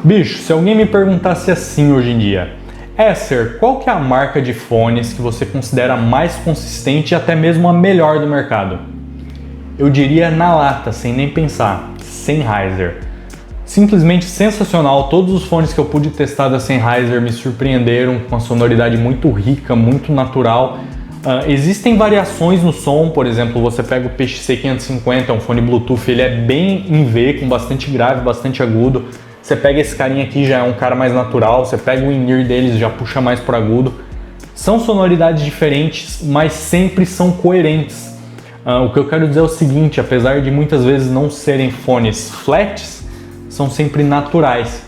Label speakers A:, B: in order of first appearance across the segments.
A: Bicho, se alguém me perguntasse assim hoje em dia, Esser, qual que é a marca de fones que você considera mais consistente e até mesmo a melhor do mercado? Eu diria na lata, sem nem pensar, Sennheiser. Simplesmente sensacional, todos os fones que eu pude testar da Sennheiser me surpreenderam com uma sonoridade muito rica, muito natural. Existem variações no som, por exemplo, você pega o PXC550, é um fone Bluetooth, ele é bem em V, com bastante grave, bastante agudo. Você pega esse carinha aqui, já é um cara mais natural, você pega o in-ear deles, já puxa mais pro agudo. São sonoridades diferentes, mas sempre são coerentes. O que eu quero dizer é o seguinte, apesar de muitas vezes não serem fones flats, são sempre naturais.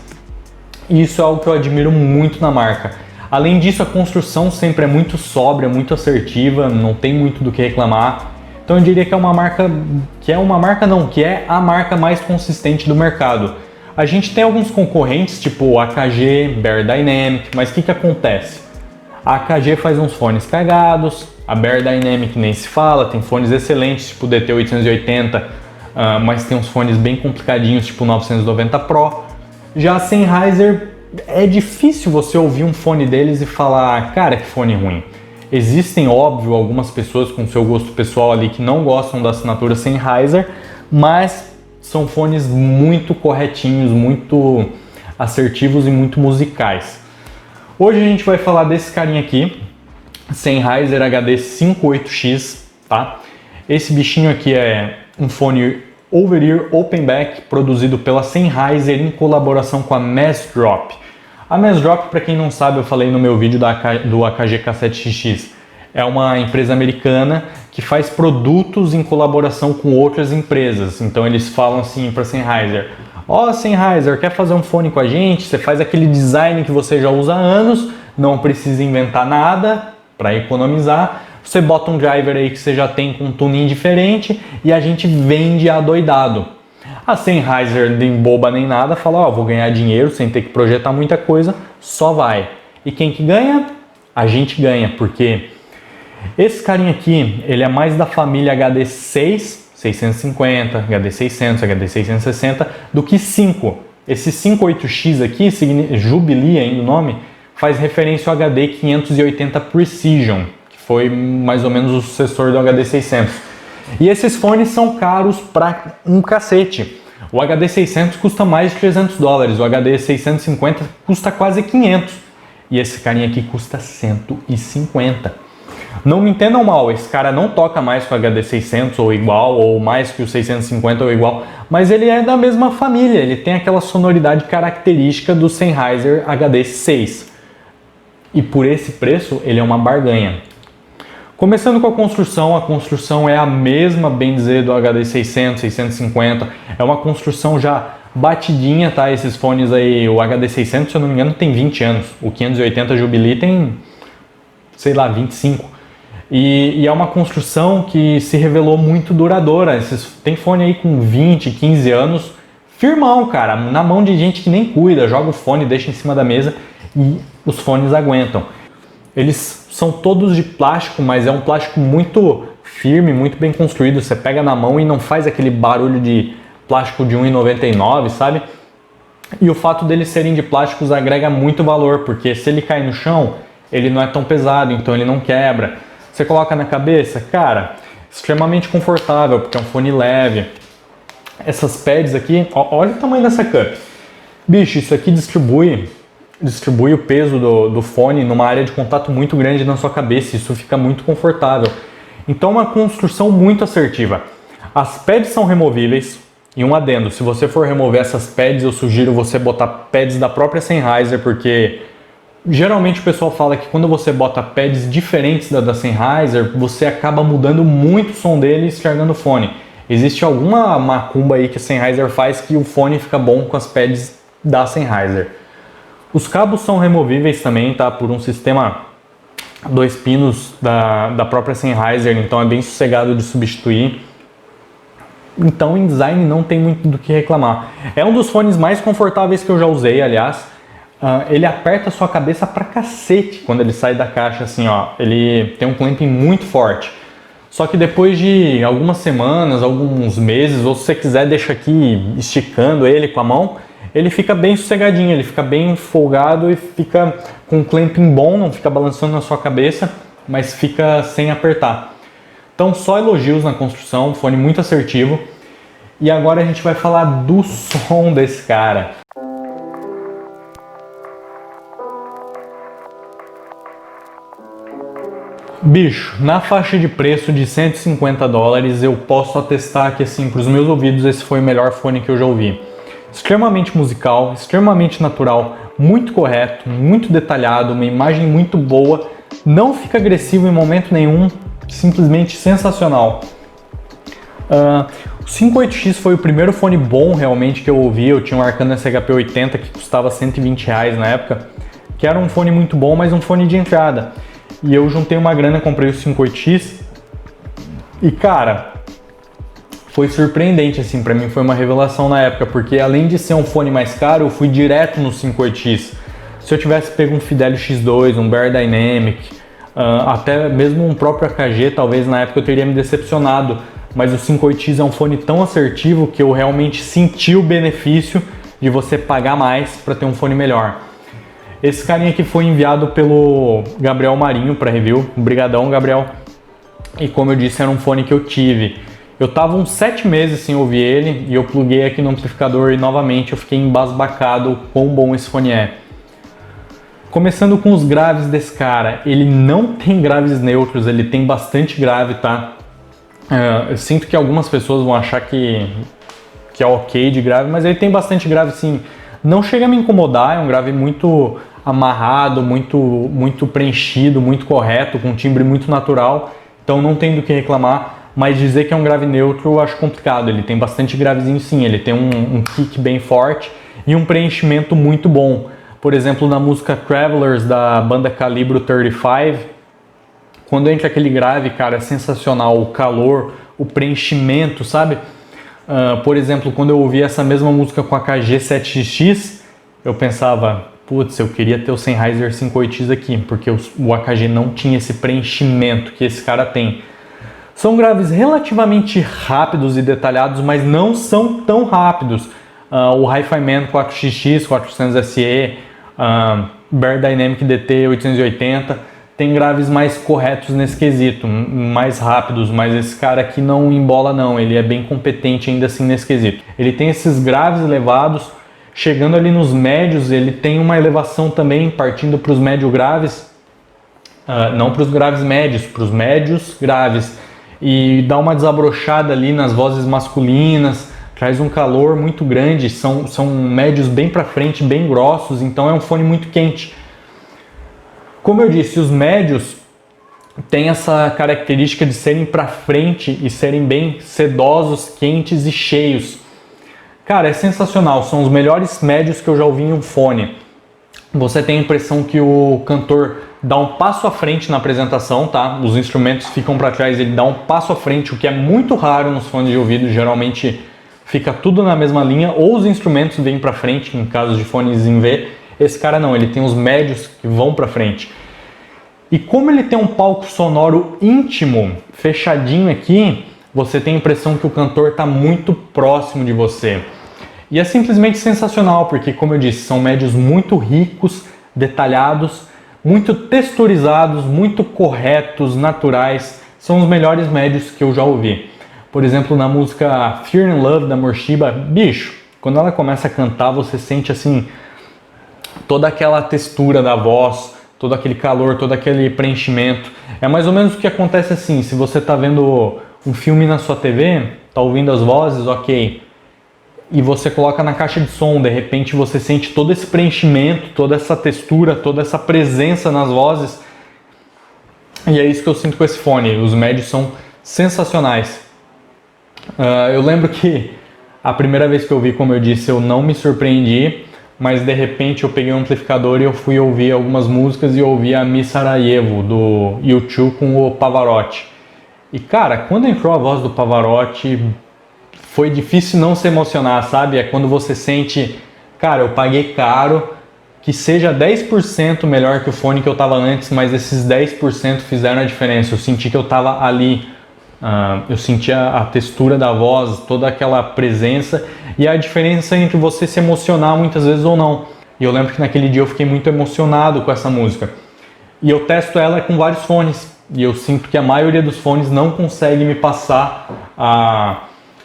A: E isso é algo que eu admiro muito na marca. Além disso, a construção sempre é muito sóbria, muito assertiva, não tem muito do que reclamar. Então eu diria que é uma marca, que é a marca mais consistente do mercado. A gente tem alguns concorrentes, tipo AKG, Bear Dynamic, mas o que acontece? A AKG faz uns fones cagados, a Bear Dynamic nem se fala, tem fones excelentes, tipo o DT880, mas tem uns fones bem complicadinhos, tipo o 990 Pro. Já a Sennheiser, é difícil você ouvir um fone deles e falar, cara, que fone ruim. Existem, óbvio, algumas pessoas com seu gosto pessoal ali que não gostam da assinatura Sennheiser, mas são fones muito corretinhos, muito assertivos e muito musicais. Hoje a gente vai falar desse carinha aqui, Sennheiser HD58X, tá? Esse bichinho aqui é um fone over-ear open back produzido pela Sennheiser em colaboração com a Massdrop. A Massdrop, para quem não sabe, eu falei no meu vídeo do AKG K7XX, é uma empresa americana que faz produtos em colaboração com outras empresas. Então eles falam assim para a Sennheiser, Sennheiser, quer fazer um fone com a gente? Você faz aquele design que você já usa há anos, não precisa inventar nada para economizar. Você bota um driver aí que você já tem com um tuning diferente e a gente vende adoidado. A Sennheiser, nem boba nem nada, fala, vou ganhar dinheiro sem ter que projetar muita coisa, só vai. E quem que ganha? A gente ganha, porque esse carinha aqui, ele é mais da família HD6, 650, HD600, HD660, do que 5. Esse 58X aqui, Jubilee ainda o nome, faz referência ao HD 580 Precision, que foi mais ou menos o sucessor do HD 600. E esses fones são caros pra um cacete. O HD 600 custa mais de $300, o HD 650 custa quase 500 e esse carinha aqui custa 150. Não me entendam mal, esse cara não toca mais que o HD 600 ou igual, ou mais que o 650 ou igual, mas ele é da mesma família, ele tem aquela sonoridade característica do Sennheiser HD6. E por esse preço, ele é uma barganha. Começando com a construção é a mesma, bem dizer, do HD 600, 650, é uma construção já batidinha, tá? Esses fones aí, o HD 600, se eu não me engano, tem 20 anos, o 580 Jubilee tem, sei lá, 25. E é uma construção que se revelou muito duradoura. Tem fone aí com 20, 15 anos, firmão, cara, na mão de gente que nem cuida, joga o fone, deixa em cima da mesa e os fones aguentam. Eles são todos de plástico, mas é um plástico muito firme, muito bem construído. Você pega na mão e não faz aquele barulho de plástico de 1,99, sabe? E o fato deles serem de plásticos agrega muito valor, porque se ele cai no chão, ele não é tão pesado, então ele não quebra. Você coloca na cabeça, cara, extremamente confortável, porque é um fone leve. Essas pads aqui, olha o tamanho dessa cup. Bicho, isso aqui distribui o peso do fone numa área de contato muito grande na sua cabeça, isso fica muito confortável. Então é uma construção muito assertiva. As pads são removíveis, e um adendo, se você for remover essas pads, eu sugiro você botar pads da própria Sennheiser, porque geralmente o pessoal fala que quando você bota pads diferentes da Sennheiser, você acaba mudando muito o som dele e estragando o fone. Existe alguma macumba aí que a Sennheiser faz que o fone fica bom com as pads da Sennheiser. Os cabos são removíveis também, tá? Por um sistema 2 pinos da própria Sennheiser, então é bem sossegado de substituir. Então em design não tem muito do que reclamar. É um dos fones mais confortáveis que eu já usei, aliás. Ele aperta a sua cabeça pra cacete quando ele sai da caixa, assim, ó. Ele tem um clamping muito forte. Só que depois de algumas semanas, alguns meses, ou se você quiser deixa aqui esticando ele com a mão, ele fica bem sossegadinho, ele fica bem folgado e fica com um clamping bom, não fica balançando na sua cabeça, mas fica sem apertar. Então só elogios na construção, fone muito assertivo. E agora a gente vai falar do som desse cara. Bicho, na faixa de preço de $150, eu posso atestar que, assim, para os meus ouvidos, esse foi o melhor fone que eu já ouvi. Extremamente musical, extremamente natural, muito correto, muito detalhado, uma imagem muito boa, não fica agressivo em momento nenhum, simplesmente sensacional. O 58X foi o primeiro fone bom realmente que eu ouvi. Eu tinha um Arcana SHP80 que custava R$120 na época, que era um fone muito bom, mas um fone de entrada. E eu juntei uma grana, comprei o 58X e, cara, foi surpreendente, assim, pra mim foi uma revelação na época, porque além de ser um fone mais caro, eu fui direto no 58X. Se eu tivesse pego um Fidelio X2, um Bear Dynamic, até mesmo um próprio AKG, talvez na época eu teria me decepcionado, mas o 58X é um fone tão assertivo que eu realmente senti o benefício de você pagar mais para ter um fone melhor. Esse carinha aqui foi enviado pelo Gabriel Marinho para review. Obrigadão, Gabriel. E como eu disse, era um fone que eu tive. Eu tava uns 7 meses sem ouvir ele e eu pluguei aqui no amplificador e novamente eu fiquei embasbacado quão bom esse fone é. Começando com os graves desse cara, ele não tem graves neutros, ele tem bastante grave, tá? Eu sinto que algumas pessoas vão achar que é ok de grave, mas ele tem bastante grave sim. Não chega a me incomodar, é um grave muito amarrado, muito preenchido, muito correto, com um timbre muito natural, então não tem do que reclamar, mas dizer que é um grave neutro eu acho complicado. Ele tem bastante gravezinho sim, ele tem um kick bem forte e um preenchimento muito bom. Por exemplo, na música Travelers da banda Calibro 35, quando entra aquele grave, cara, é sensacional, o calor, o preenchimento, sabe? Por exemplo, quando eu ouvi essa mesma música com a KG 7XX, eu pensava, putz, eu queria ter o Sennheiser 58X aqui, porque o AKG não tinha esse preenchimento que esse cara tem. São graves relativamente rápidos e detalhados, mas não são tão rápidos. O Hi-Fi Man 4XX, 400SE, Bear Dynamic DT 880 tem graves mais corretos nesse quesito, mais rápidos, mas esse cara aqui não embola não, ele é bem competente ainda assim nesse quesito. Ele tem esses graves elevados, chegando ali nos médios, ele tem uma elevação também partindo para os médio graves, não para os graves médios, para os médios graves, e dá uma desabrochada ali nas vozes masculinas, traz um calor muito grande, são médios bem para frente, bem grossos, então é um fone muito quente. Como eu disse, os médios têm essa característica de serem para frente e serem bem sedosos, quentes e cheios. Cara, é sensacional, são os melhores médios que eu já ouvi em um fone. Você tem a impressão que o cantor dá um passo à frente na apresentação, tá? Os instrumentos ficam para trás, ele dá um passo à frente, o que é muito raro nos fones de ouvido, geralmente fica tudo na mesma linha, ou os instrumentos vêm para frente, em caso de fones em V. Esse cara não, ele tem os médios que vão para frente. E como ele tem um palco sonoro íntimo, fechadinho aqui, você tem a impressão que o cantor está muito próximo de você. E é simplesmente sensacional, porque como eu disse, são médios muito ricos, detalhados, muito texturizados, muito corretos, naturais. São os melhores médios que eu já ouvi. Por exemplo, na música Fear and Love da Morshiba, bicho, quando ela começa a cantar, você sente assim toda aquela textura da voz, todo aquele calor, todo aquele preenchimento. É mais ou menos o que acontece assim, se você está vendo um filme na sua TV, está ouvindo as vozes, ok, e você coloca na caixa de som, de repente você sente todo esse preenchimento, toda essa textura, toda essa presença nas vozes, e é isso que eu sinto com esse fone. Os médios são sensacionais. Eu lembro que a primeira vez que eu vi, como eu disse, eu não me surpreendi, mas de repente eu peguei um amplificador e eu fui ouvir algumas músicas e ouvi a Miss Sarajevo do U2 com o Pavarotti. E cara, quando entrou a voz do Pavarotti, foi difícil não se emocionar, sabe? É quando você sente, cara, eu paguei caro, que seja 10% melhor que o fone que eu tava antes, mas esses 10% fizeram a diferença. Eu senti que eu tava ali, eu senti a textura da voz, toda aquela presença, E a diferença entre você se emocionar muitas vezes ou não. E eu lembro que naquele dia eu fiquei muito emocionado com essa música. E eu testo ela com vários fones. E eu sinto que a maioria dos fones não consegue me passar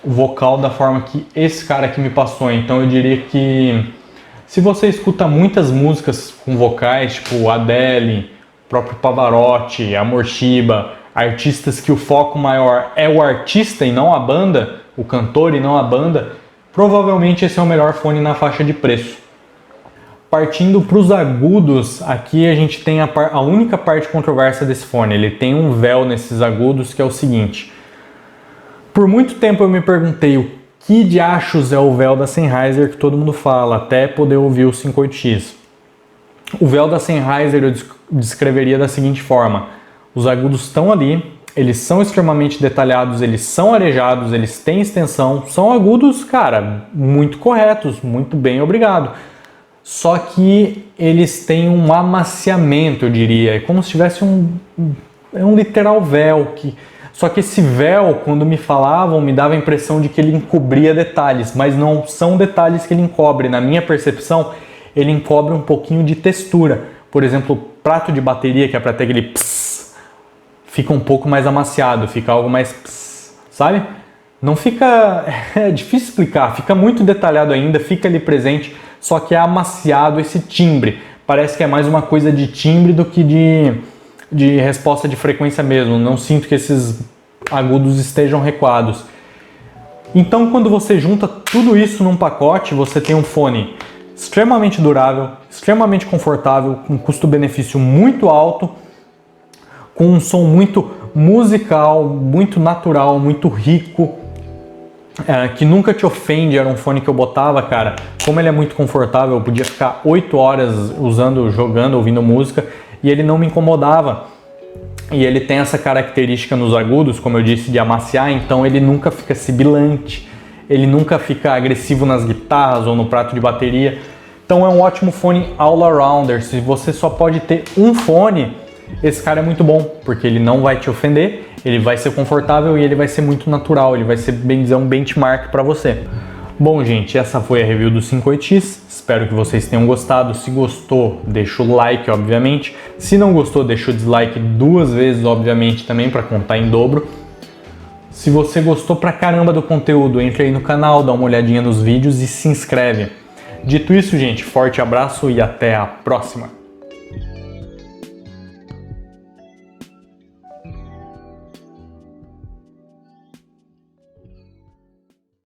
A: o vocal da forma que esse cara aqui me passou. Então eu diria que se você escuta muitas músicas com vocais, tipo Adele, próprio Pavarotti, Amor Shiba, artistas que o foco maior é o artista e não a banda, o cantor e não a banda, provavelmente esse é o melhor fone na faixa de preço. Partindo para os agudos, aqui a gente tem a única parte controversa desse fone. Ele tem um véu nesses agudos que é o seguinte. Por muito tempo eu me perguntei o que diachos é o véu da Sennheiser que todo mundo fala, até poder ouvir o 58X. O véu da Sennheiser eu descreveria da seguinte forma. Os agudos estão ali, eles são extremamente detalhados, eles são arejados, eles têm extensão, são agudos, cara, muito corretos, muito bem, obrigado. Só que eles têm um amaciamento, eu diria, é como se tivesse um literal véu. Só que esse véu, quando me falavam, me dava a impressão de que ele encobria detalhes, mas não são detalhes que ele encobre. Na minha percepção, ele encobre um pouquinho de textura. Por exemplo, o prato de bateria, que é para ter aquele pss, fica um pouco mais amaciado, fica algo mais pss, sabe? Não fica... é difícil explicar, fica muito detalhado ainda, fica ali presente, só que é amaciado esse timbre. Parece que é mais uma coisa de timbre do que de resposta de frequência mesmo. Não sinto que esses agudos estejam recuados. Então, quando você junta tudo isso num pacote, você tem um fone extremamente durável, extremamente confortável, com custo-benefício muito alto, com um som muito musical, muito natural, muito rico, que nunca te ofende. Era um fone que eu botava, cara, como ele é muito confortável, eu podia ficar 8 horas usando, jogando, ouvindo música, e ele não me incomodava. E ele tem essa característica nos agudos, como eu disse, de amaciar, então ele nunca fica sibilante, ele nunca fica agressivo nas guitarras ou no prato de bateria. Então é um ótimo fone all-arounder. Se você só pode ter um fone, esse cara é muito bom, porque ele não vai te ofender, ele vai ser confortável e ele vai ser muito natural, ele vai ser, bem dizer, um benchmark para você. Bom, gente, essa foi a review do 58X, espero que vocês tenham gostado. Se gostou, deixa o like, obviamente. Se não gostou, deixa o dislike 2 vezes, obviamente, também, para contar em dobro. Se você gostou pra caramba do conteúdo, entre aí no canal, dá uma olhadinha nos vídeos e se inscreve. Dito isso, gente, forte abraço e até a próxima!